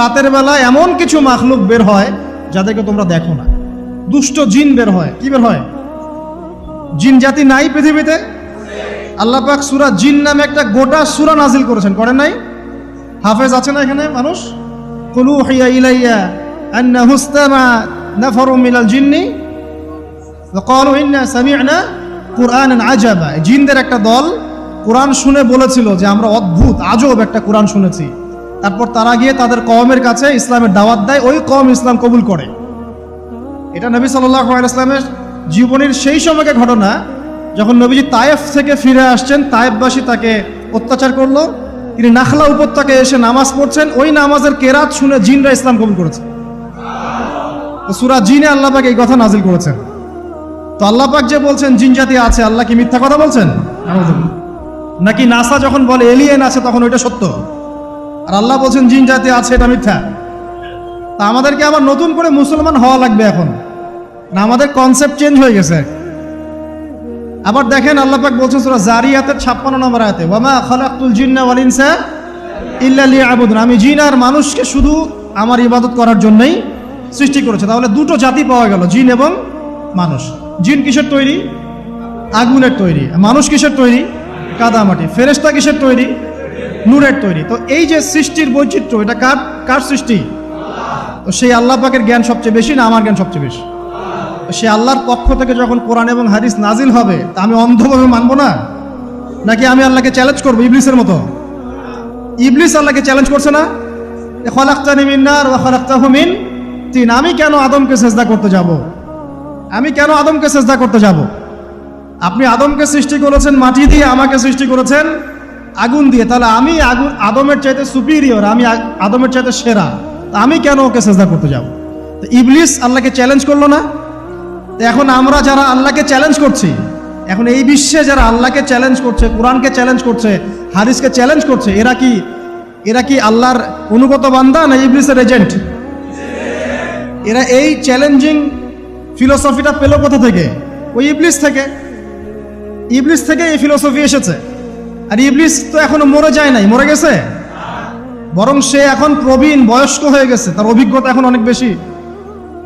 রাতের বেলা এমন কিছু মাখলুক বের হয় যাদেরকে তোমরা দেখো না। দুষ্ট জিন বের হয়। কি বের হয়? জিন জাতি নাই পৃথিবীতে? আল্লাহ পাক সূরা জিন নামে একটা গোটা সূরা নাজিল করেছেন, করেন নাই? হাফেজ আছে না এখানে মানুষ? কুলু হিয়া ইলাইয়া আন্নাহু ইসতামা নাফারুম মিনাল জিন্নি ওয়া ক্বালু ইন্না সামি'না কুরআনান আজাবা। জিনদের একটা দল কোরআন শুনে বলেছিল যে আমরা অদ্ভুত আজব একটা কোরআন শুনেছি। তারপর তারা গিয়ে তাদের কওমের কাছে ইসলামের দাওয়াত দেয়, ওই কওম ইসলাম কবুল করে। এটা নবী সাল্লাল্লাহু আলাইহি ওয়াসাল্লামের জীবনের সেই সময়কে ঘটনা, যখন নবীজি তায়েফ থেকে ফিরে আসছেন। তায়েফবাসী তাকে অত্যাচার করলো। তিনি নাখলা উপত্যকায় এসে নামাজ পড়ছেন, ওই নামাজের কেরাত শুনে জিনরা ইসলাম কবুল করেছে। তো সূরা জিনে আল্লাহ পাক এই কথা নাজিল করেছেন। তো আল্লাহ পাক যে বলছেন জিন জাতি আছে, আল্লাহ কি মিথ্যা কথা বলছেন? নাকি নাসা যখন বলে এলিয়েন আছে তখন ওইটা সত্য, আর আল্লাহ বলছেন জিন জাতি আছে এটা মিথ্যা? তা আমাদেরকে আবার নতুন করে মুসলমান হওয়া লাগবে এখন না? আমাদের কনসেপ্ট চেঞ্জ হয়ে গেছে। আবার দেখেন আল্লাহ পাক বলছেন সূরা জারিয়াতের 56 নম্বর আয়াতে, ওয়ামা খালাকতুল জিন্না ওয়াল ইনসা ইল্লা লিয়াবুদুন। আমি জিন আর মানুষকে শুধু আমার ইবাদত করার জন্যই সৃষ্টি করেছে। তাহলে দুটো জাতি পাওয়া গেল, জিন এবং মানুষ। জিন কিসের তৈরি? আগুনের তৈরি। মানুষ কিসের তৈরি? কাদামাটি। ফেরেশতা কিসের তৈরি? নূরের তৈরি। তো এই যে সৃষ্টির বৈচিত্র্য, এটা কার সৃষ্টি? তো সেই আল্লাহ পাকের জ্ঞান সবচেয়ে বেশি না আমার জ্ঞান সবচেয়ে বেশি? সে আল্লাহর পক্ষ থেকে যখন কোরআন এবং হাদিস নাজিল হবে, তা আমি অন্ধভাবে মানবো না? নাকি আমি আল্লাহকে চ্যালেঞ্জ করবো ইবলিসের মতো? ইবলিস আল্লাহকে চ্যালেঞ্জ করছে না? খালাকতানি মিন নার ওয়া খালাকতাহু মিন তিন। আমি কেন আদমকে সিজদা করতে যাব? আমি কেন আদমকে সিজদা করতে যাব? আপনি আদমকে সৃষ্টি করেছেন মাটি দিয়ে, আমাকে সৃষ্টি করেছেন আগুন দিয়ে। তাহলে আমি আদমের চাইতে সুপিরিয়র, আমি আদমের চাইতে সেরা, আমি কেন ওকে সিজদা করতে যাব? তো ইবলিস আল্লাহকে চ্যালেঞ্জ করলো না? এখন আমরা যারা আল্লাহকে চ্যালেঞ্জ করছি, এখন এই বিশ্বে যারা আল্লাহকে চ্যালেঞ্জ করছে, কোরআনকে চ্যালেঞ্জ করছে, হাদিসকে চ্যালেঞ্জ করছে, এরা কি আল্লাহর অনুগত বান্দা না ইবলিসের এজেন্ট? এরা এই চ্যালেঞ্জিং ফিলোসফিটা পেল কোথা থেকে? ওই ইবলিস থেকে। ইবলিস থেকে এই ফিলোসফি এসেছে। আর ইবলিস তো এখনো মরে যায় নাই, মরে গেছে, বরং সে এখন প্রবীণ বয়স্ক হয়ে গেছে। তার অভিজ্ঞতা এখন অনেক বেশি।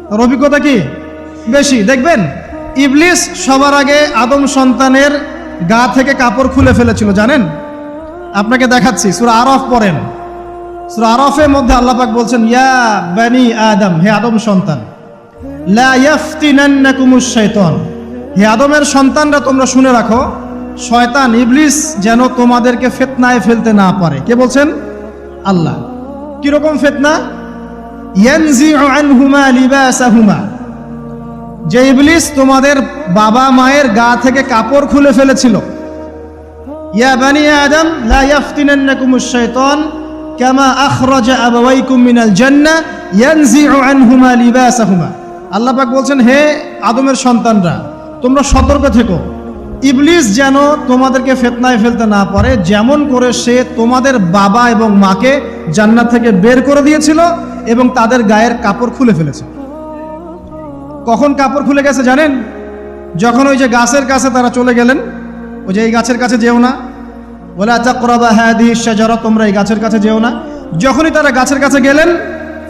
তার অভিজ্ঞতা কি বেশি? দেখবেন ইবলিস সবার আগে আদম সন্তানের গা থেকে কাপড় খুলে ফেলেছিল, জানেন? আপনাকে দেখাচ্ছি, সূরা আরাফ পড়েন। সূরা আরাফের মধ্যে আল্লাহ পাক বলছেন, ইয়া বানি আদম, হে আদম সন্তান, লা ইয়াফতিনান্নাকুমুশ শাইতান, হে আদমের সন্তানরা তোমরা শুনে রাখো, শয়তান ইবলিস যেন তোমাদেরকে ফিতনায় ফেলতে না পারে। কে বলছেন? আল্লাহ। কিরকম ফিতনা? ইয়ানজিউ আনহুমা লিবাসাহুমা, যে ইবলিস তোমাদের বাবা মায়ের গা থেকে কাপড় খুলে ফেলেছিল। ইয়া বানি আদম লা ইয়াফতিনান্নাকুমুশ শাইতান কামা আখরাজা আবাওয়াইকুম মিনাল জান্নাহ ইয়ানজিউ আনহুমা লিবাসাহুমা। আল্লাহ পাক বলছেন, হে আদমের সন্তানরা তোমরা সতর্ক থেকো, ইবলিস যেন তোমাদেরকে ফিতনায় ফেলতে না পারে, যেমন করে সে তোমাদের বাবা এবং মাকে জান্নাত থেকে বের করে দিয়েছিল এবং তাদের গায়ের কাপড় খুলে ফেলেছে। কখন কাপড় খুলে গেছে জানেন? যখন ওই যে গাছের কাছে তারা চলে গেলেন, ওই যে এই গাছের কাছে যেও না, ওয়ালা তাকরাবা হাদিহিশ শাজারা, তোমরা এই গাছের কাছে যেও না। যখনই তারা গাছের কাছে গেলেন,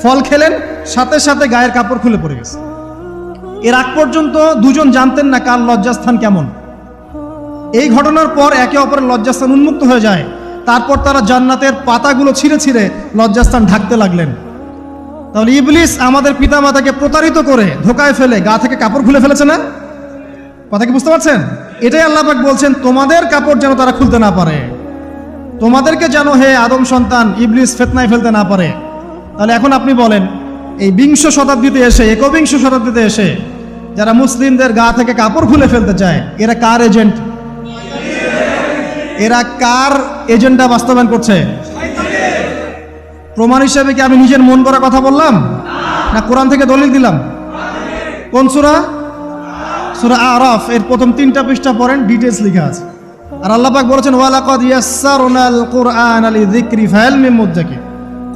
ফল খেলেন, সাথে সাথে গায়ের কাপড় খুলে পড়ে গেছে। এর আগ পর্যন্ত দুজন জানতেন না কার লজ্জাস্থান কেমন। এই ঘটনার পর একে অপরের লজ্জাস্থান উন্মুক্ত হয়ে যায়। তারপর তারা জান্নাতের পাতাগুলো ছিঁড়ে ছিঁড়ে লজ্জাস্থান ঢাকতে লাগলেন। তাহলে ইবলিস আমাদের পিতামাতাকে প্রতারিত করে ধোকায় ফেলে গা থেকে কাপড় খুলে ফেলেছে না? কথা কি বুঝতে পারছেন? এটাই আল্লাহ পাক বলছেন, তোমাদের কাপড় যেন তারা খুলতে না পারে, তোমাদেরকে যেন হে আদম সন্তান ইবলিস ফিতনায় ফেলতে না পারে। তাহলে এখন আপনি বলেন, এই বিংশ শতাব্দীতে এসে, একবিংশ শতাব্দীতে এসে যারা মুসলিমদের গা থেকে কাপড় খুলে ফেলতে চায়, এরা কার এজেন্ট? এরা কার এজেন্ডা বাস্তবায়ন করছে? প্রমাণ হিসেবে কি আমি নিজের মন করা কথা বললাম, না কোরআন থেকে দলিল দিলাম? কোন সূরা? সূরা আরাফ এর প্রথম 3টা পৃষ্ঠা পড়েন, ডিটেইলস লেখা আছে। আর আল্লাহ পাক বলেছেন, ওয়ালাকাদ ইয়াসসারনাল কুরআনা লিযিকরি ফাহাল মিন মুদ্দাকির,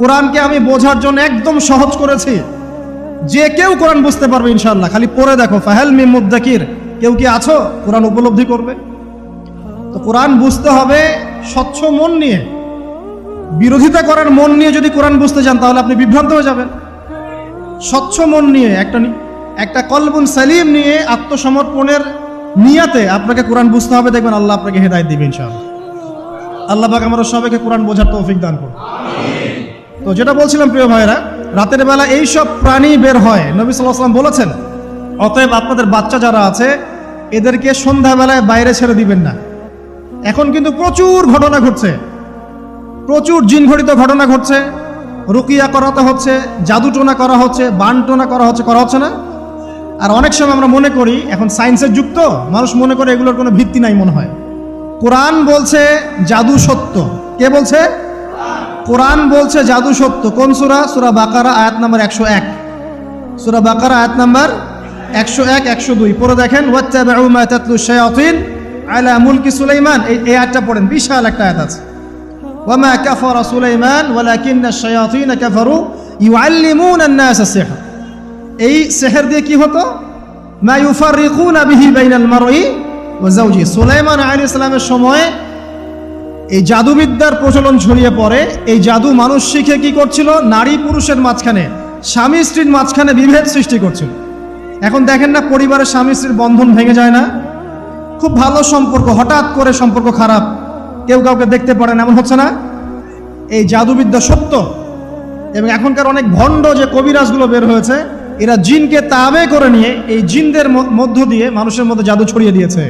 কোরআনকে আমি বোঝার জন্য একদম সহজ করেছি, যে কেউ কোরআন বুঝতে পারবে ইনশাআল্লাহ। খালি পড়ে দেখো, ফাহাল মিন মুদ্দাকির, কেউ কি আছো কোরআন উপলব্ধি করবে? তো কোরআন বুঝতে হবে স্বচ্ছ মন নিয়ে, বিরোধিতা করার মন নিয়ে যদি কোরআন বুঝতে যান তাহলে আপনি বিভ্রান্ত হয়ে যাবেন। স্বচ্ছ মন নিয়ে একটা কলবুন সালিম নিয়ে আত্মসমর্পণের নিয়াতে আপনাকে কোরআন বুঝতে হবে, দেখবেন আল্লাহ আপনাকে হেদায়েত দিবেন ইনশাআল্লাহ। আল্লাহ পাক আমাদের সবাইকে কোরআন বোঝার তৌফিক দান করুন। তো যেটা বলছিলাম প্রিয় ভাইরা, রাতের বেলা এই সব প্রাণী বের হয়, নবী সাল্লাল্লাহু আলাইহি ওয়াসাল্লাম বলেছেন, অতএব আপনাদের বাচ্চা যারা আছে এদেরকে সন্ধ্যাবেলায় বাইরে ছেড়ে দিবেন না। এখন কিন্তু প্রচুর ঘটনা ঘটছে, প্রচুর জিনঘটিত ঘটনা ঘটছে, রুকিয়া করাতে হচ্ছে, জাদুটোনা করা হচ্ছে, বানটোনা করা হচ্ছে না? আর অনেক সময় আমরা মনে করি, এখন সায়েন্সের যুগ তো, মানুষ মনে করে এগুলোর কোনো ভিত্তি নাই মনে হয়। কোরআন বলছে জাদু সত্য। কে বলছে? কোরআন বলছে জাদু সত্য। কোন সূরা? সূরা বাকারা আয়াত নাম্বার 101। সূরা বাকারা আয়াত নাম্বার 101, 102 পড়ে দেখেন। ওয়াত্তাবিউ মা তাতলু শায়াতিন আলা মুলকি সুলাইমান, এই আয়াতটা পড়েন, বিশাল একটা আয়াত আছে। ওয়ামা কাফারা সুলাইমান ওয়ালাকিন্না শায়াতিন কাফারু ইউআল্লিমুনা আন-নাস আস-সিহর। এই সিহর দিয়ে কি হতো? মা ইউফাররিকুনা বিহি বাইনাল মারই ওয়া যাওজি। সুলাইমান আলাইহিস সালামের সময় এই জাদুবিদ্যার প্রচলন ছড়িয়ে পড়ে। এই জাদু মানুষ শিখে কি করছিল? নারী পুরুষের মাঝখানে, স্বামী স্ত্রীর মাঝখানে বিভেদ সৃষ্টি করছিল। এখন দেখেন না, পরিবারের স্বামী স্ত্রীর বন্ধন ভেঙে যায় না? খুব ভালো সম্পর্ক, হঠাৎ করে সম্পর্ক খারাপ, কেউ কাউকে দেখতে পারে না, এমন হচ্ছে না? এই জাদুবিদ্যা সত্য। এবং এখনকার অনেক ভণ্ড যে কবিরাজগুলো বের হয়েছে, এরা জিনকে তাবে করে নিয়ে এই জিনদের মধ্য দিয়ে মানুষের মধ্যে জাদু ছড়িয়ে দিয়েছে।